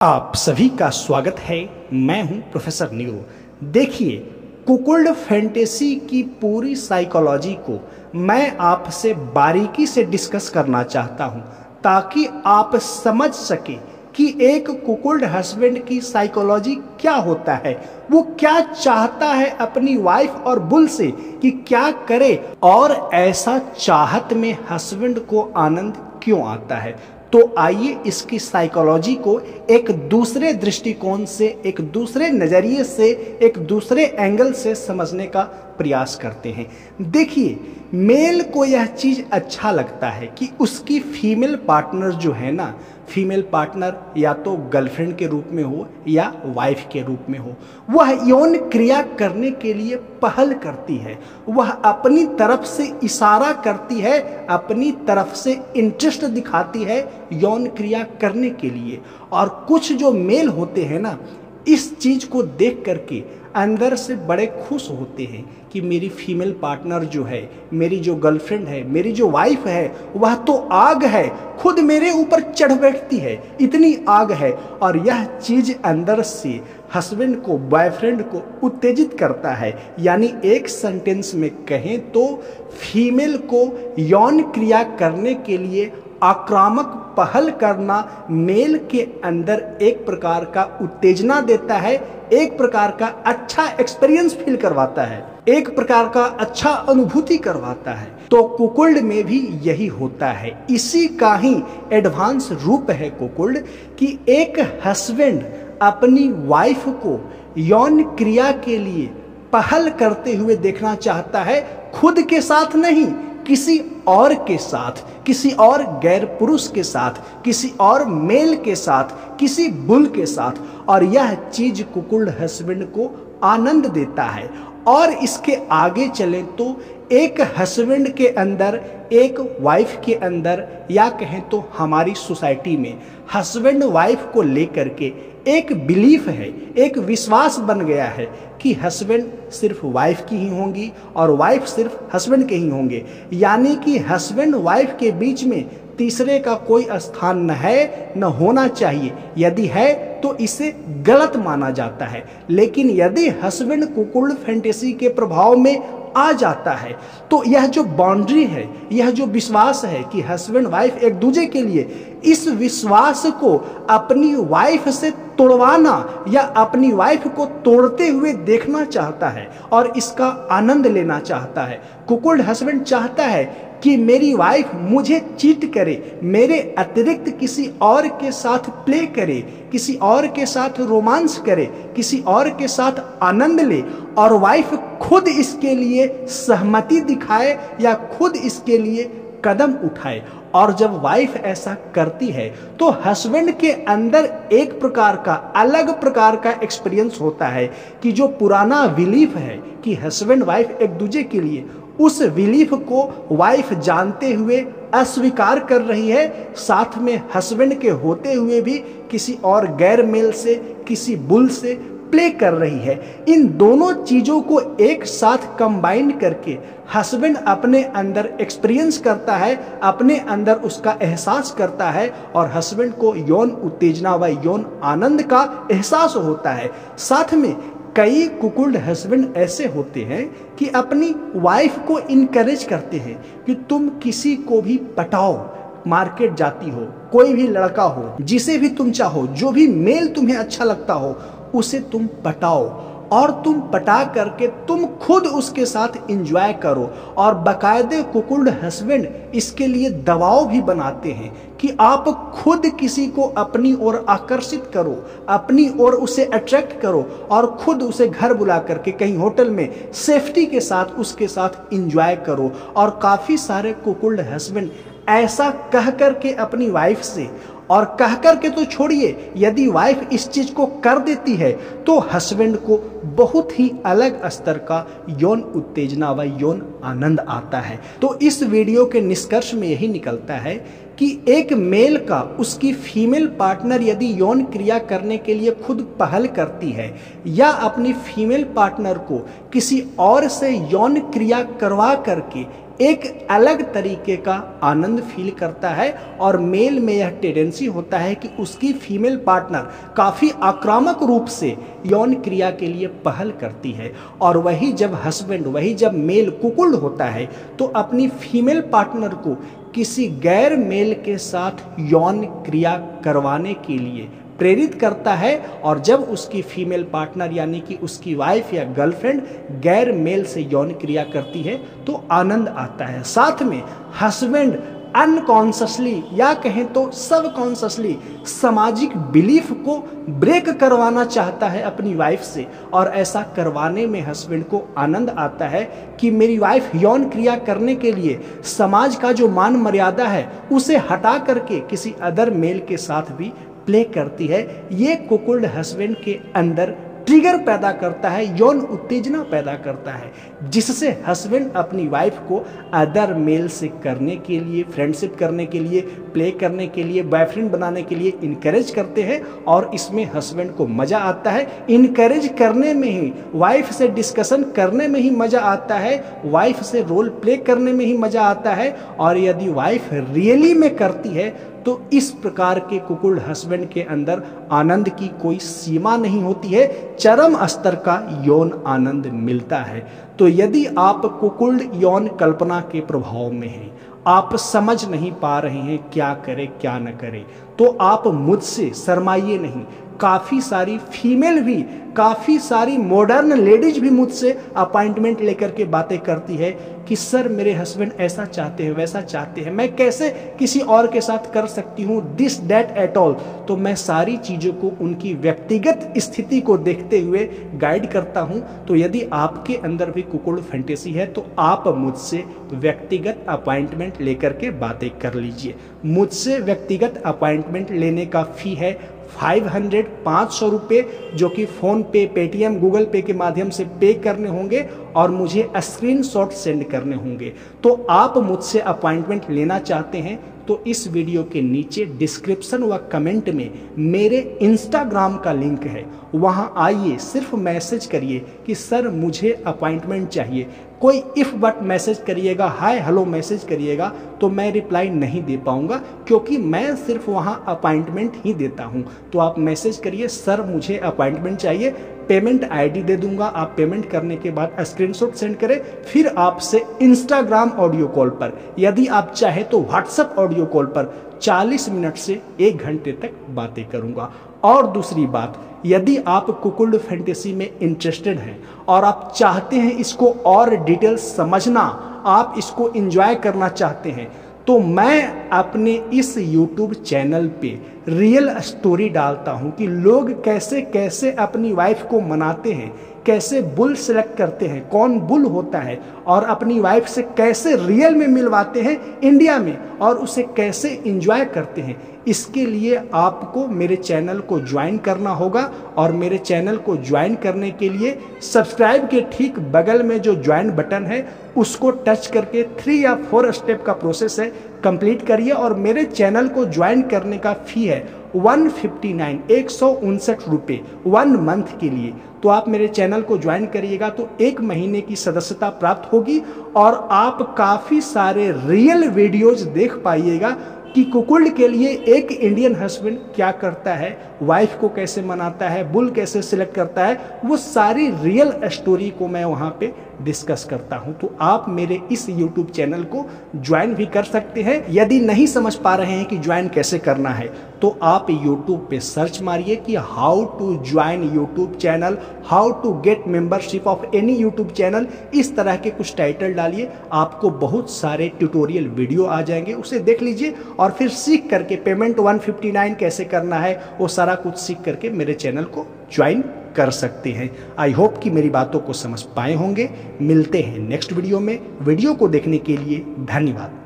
आप सभी का स्वागत है। मैं हूं प्रोफेसर नीरू। देखिए, कुकुल्ड फैंटेसी की पूरी साइकोलॉजी को मैं आपसे बारीकी से डिस्कस करना चाहता हूं ताकि आप समझ सके कि एक कुकुल्ड हस्बैंड की साइकोलॉजी क्या होता है, वो क्या चाहता है अपनी वाइफ और बुल से कि क्या करे, और ऐसा चाहत में हस्बैंड को आनंद क्यों आता है। तो आइए इसकी साइकोलॉजी को एक दूसरे दृष्टिकोण से, एक दूसरे नज़रिए से, एक दूसरे एंगल से समझने का प्रयास करते हैं। देखिए, मेल को यह चीज़ अच्छा लगता है कि उसकी फीमेल पार्टनर जो है ना, फीमेल पार्टनर या तो गर्लफ्रेंड के रूप में हो या वाइफ के रूप में हो, वह यौन क्रिया करने के लिए पहल करती है, वह अपनी तरफ से इशारा करती है, अपनी तरफ से इंटरेस्ट दिखाती है यौन क्रिया करने के लिए। और कुछ जो मेल होते हैं ना, इस चीज़ को देख करके अंदर से बड़े खुश होते हैं कि मेरी फीमेल पार्टनर जो है, मेरी जो गर्लफ्रेंड है, मेरी जो वाइफ है, वह तो आग है, खुद मेरे ऊपर चढ़ बैठती है, इतनी आग है। और यह चीज़ अंदर से हस्बैंड को, बॉयफ्रेंड को उत्तेजित करता है। यानी एक सेंटेंस में कहें तो फीमेल को यौन क्रिया करने के लिए आक्रामक पहल करना मेल के अंदर एक प्रकार का उत्तेजना देता है, एक प्रकार का अच्छा एक्सपीरियंस फील करवाता है, एक प्रकार का अच्छा अनुभूति करवाता है। तो कुकुल्ड में भी यही होता है। इसी का ही एडवांस रूप है कुकुल्ड कि एक हस्बैंड अपनी वाइफ को यौन क्रिया के लिए पहल करते हुए देखना चाहता है, खुद के साथ नहीं, किसी और के साथ, किसी और गैर पुरुष के साथ, किसी और मेल के साथ, किसी बुल के साथ। और यह चीज कुकुल्ड हस्बैंड को आनंद देता है। और इसके आगे चलें तो एक हस्बैंड के अंदर, एक वाइफ के अंदर, या कहें तो हमारी सोसाइटी में हस्बैंड वाइफ को लेकर के एक बिलीफ है, एक विश्वास बन गया है कि हस्बैंड सिर्फ वाइफ की ही होंगी और वाइफ सिर्फ हस्बैंड के ही होंगे। यानी कि हस्बैंड वाइफ के बीच में तीसरे का कोई स्थान न है, न होना चाहिए। यदि है तो इसे गलत माना जाता है। लेकिन यदि हस्बैंड कुकुल्ड फैंटेसी के प्रभाव में आ जाता है तो यह जो बाउंड्री है, यह जो विश्वास है कि हस्बैंड वाइफ एक दूसरे के लिए, इस विश्वास को अपनी वाइफ से तोड़वाना या अपनी वाइफ को तोड़ते हुए देखना चाहता है और इसका आनंद लेना चाहता है। कुकुल्ड हस्बैंड चाहता है कि मेरी वाइफ मुझे चीट करे, मेरे अतिरिक्त किसी और के साथ प्ले करे, किसी और के साथ रोमांस करे, किसी और के साथ आनंद ले, और वाइफ खुद इसके लिए सहमति दिखाए या खुद इसके लिए कदम उठाए। और जब वाइफ ऐसा करती है तो हस्बैंड के अंदर एक प्रकार का, अलग प्रकार का एक्सपीरियंस होता है कि जो पुराना बिलीफ है कि हस्बैंड वाइफ एक दूसरे के लिए, उस बिलीफ को वाइफ जानते हुए अस्वीकार कर रही है, साथ में हस्बैंड के होते हुए भी किसी और गैर मेल से, किसी बुल से प्ले कर रही है। इन दोनों चीजों को एक साथ कंबाइन करके हस्बैंड अपने अंदर एक्सपीरियंस करता है, अपने अंदर उसका एहसास करता है, और हस्बैंड को यौन उत्तेजना व यौन आनंद का एहसास होता है। साथ में कई कुकुल्ड हस्बैंड ऐसे होते हैं कि अपनी वाइफ को इनकरेज करते हैं कि तुम किसी को भी पटाओ, मार्केट जाती हो, कोई भी लड़का हो, जिसे भी तुम चाहो, जो भी मेल तुम्हें अच्छा लगता हो, उसे तुम पटाओ, और तुम पटा करके तुम खुद उसके साथ एंजॉय करो। और बाकायदे कुकुल्ड हस्बैंड इसके लिए दबाव भी बनाते हैं कि आप खुद किसी को अपनी ओर आकर्षित करो, अपनी ओर उसे अट्रैक्ट करो, और खुद उसे घर बुला करके कहीं होटल में सेफ्टी के साथ उसके साथ एंजॉय करो। और काफ़ी सारे कुकुल्ड हस्बैंड ऐसा कह करके अपनी वाइफ से, और कह करके तो छोड़िए, यदि वाइफ इस चीज को कर देती है तो हस्बैंड को बहुत ही अलग स्तर का यौन उत्तेजना व यौन आनंद आता है। तो इस वीडियो के निष्कर्ष में यही निकलता है कि एक मेल का, उसकी फीमेल पार्टनर यदि यौन क्रिया करने के लिए खुद पहल करती है या अपनी फीमेल पार्टनर को किसी और से यौन क्रिया करवा करके एक अलग तरीके का आनंद फील करता है और मेल में यह टेंडेंसी होता है कि उसकी फीमेल पार्टनर काफ़ी आक्रामक रूप से यौन क्रिया के लिए पहल करती है। और वही जब मेल कुकुल्ड होता है तो अपनी फीमेल पार्टनर को किसी गैर मेल के साथ यौन क्रिया करवाने के लिए प्रेरित करता है। और जब उसकी फीमेल पार्टनर यानी कि उसकी वाइफ या गर्लफ्रेंड गैर मेल से यौन क्रिया करती है तो आनंद आता है। साथ में हस्बैंड अनकॉन्शियसली या कहें तो सबकॉन्शियसली सामाजिक बिलीफ को ब्रेक करवाना चाहता है अपनी वाइफ से, और ऐसा करवाने में हस्बैंड को आनंद आता है कि मेरी वाइफ यौन क्रिया करने के लिए समाज का जो मान मर्यादा है उसे हटा करके किसी अदर मेल के साथ भी प्ले करती है। ये कुकुल्ड हस्बैंड के अंदर ट्रिगर पैदा करता है, यौन उत्तेजना पैदा करता है, जिससे हस्बैंड अपनी वाइफ को अदर मेल से करने के लिए, फ्रेंडशिप करने के लिए, प्ले करने के लिए, बॉयफ्रेंड बनाने के लिए इनकरेज करते हैं। और इसमें हस्बैंड को मज़ा आता है। इनकरेज करने में ही, वाइफ से डिस्कशन करने में ही मज़ा आता है, वाइफ से रोल प्ले करने में ही मज़ा आता है। और यदि वाइफ रियली में करती है तो इस प्रकार के कुकुल्ड हस्बैंड के अंदर आनंद की कोई सीमा नहीं होती है, चरम स्तर का यौन आनंद मिलता है। तो यदि आप कुकुल्ड यौन कल्पना के प्रभाव में हैं, आप समझ नहीं पा रहे हैं क्या करें क्या न करें, तो आप मुझसे शर्माइए नहीं। काफ़ी सारी फीमेल भी, काफ़ी सारी मॉडर्न लेडीज भी मुझसे अपॉइंटमेंट लेकर के बातें करती है कि सर मेरे हस्बैंड ऐसा चाहते हैं, वैसा चाहते हैं, मैं कैसे किसी और के साथ कर सकती हूँ, दिस दैट एट ऑल। तो मैं सारी चीज़ों को उनकी व्यक्तिगत स्थिति को देखते हुए गाइड करता हूँ। तो यदि आपके अंदर भी कुकुल्ड फैंटेसी है तो आप मुझसे व्यक्तिगत अपॉइंटमेंट लेकर के बातें कर लीजिए। मुझसे व्यक्तिगत अपॉइंटमेंट लेने का फ़ी है 500 रुपये, जो कि फ़ोन पे, पेटीएम, गूगल पे के माध्यम से पे करने होंगे और मुझे स्क्रीनशॉट सेंड करने होंगे। तो आप मुझसे अपॉइंटमेंट लेना चाहते हैं तो इस वीडियो के नीचे डिस्क्रिप्शन व कमेंट में मेरे इंस्टाग्राम का लिंक है, वहां आइए, सिर्फ मैसेज करिए कि सर मुझे अपॉइंटमेंट चाहिए। कोई इफ़ बट मैसेज करिएगा, हाय हेलो मैसेज करिएगा तो मैं रिप्लाई नहीं दे पाऊंगा, क्योंकि मैं सिर्फ वहां अपॉइंटमेंट ही देता हूं। तो आप मैसेज करिए सर मुझे अपॉइंटमेंट चाहिए, पेमेंट आईडी दे दूंगा, आप पेमेंट करने के बाद स्क्रीनशॉट सेंड करें, फिर आपसे इंस्टाग्राम ऑडियो कॉल पर, यदि आप चाहे तो व्हाट्सएप ऑडियो कॉल पर 40 मिनट से 1 घंटे तक बातें करूंगा। और दूसरी बात, यदि आप कुकुल्ड फैंटेसी में इंटरेस्टेड हैं और आप चाहते हैं इसको और डिटेल समझना, आप इसको एंजॉय करना चाहते हैं, तो मैं अपने इस YouTube चैनल पे रियल स्टोरी डालता हूं कि लोग कैसे कैसे अपनी वाइफ को मनाते हैं, कैसे बुल सेलेक्ट करते हैं, कौन बुल होता है, और अपनी वाइफ से कैसे रियल में मिलवाते हैं इंडिया में और उसे कैसे एंजॉय करते हैं। इसके लिए आपको मेरे चैनल को ज्वाइन करना होगा, और मेरे चैनल को ज्वाइन करने के लिए सब्सक्राइब के ठीक बगल में जो ज्वाइन बटन है उसको टच करके 3 या 4 स्टेप का प्रोसेस है, कंप्लीट करिए। और मेरे चैनल को ज्वाइन करने का फ़ी है 159 रुपये 1 मंथ के लिए। तो आप मेरे चैनल को ज्वाइन करिएगा तो 1 महीने की सदस्यता प्राप्त होगी और आप काफ़ी सारे रियल वीडियोज देख पाइएगा कि कुकुल्ड के लिए एक इंडियन हस्बैंड क्या करता है, वाइफ को कैसे मनाता है, बुल कैसे सिलेक्ट करता है, वो सारी रियल स्टोरी को मैं वहाँ पे डिस्कस करता हूँ। तो आप मेरे इस YouTube चैनल को ज्वाइन भी कर सकते हैं। यदि नहीं समझ पा रहे हैं कि ज्वाइन कैसे करना है तो आप YouTube पे सर्च मारिए कि how to join YouTube channel, how to get membership of any YouTube channel, इस तरह के कुछ टाइटल डालिए, आपको बहुत सारे ट्यूटोरियल वीडियो आ जाएंगे, उसे देख लीजिए और फिर सीख करके पेमेंट 159 कैसे करना है वो सारा कुछ सीख करके मेरे चैनल को ज्वाइन कर सकते हैं। आई होप कि मेरी बातों को समझ पाए होंगे। मिलते हैं नेक्स्ट वीडियो में। वीडियो को देखने के लिए धन्यवाद।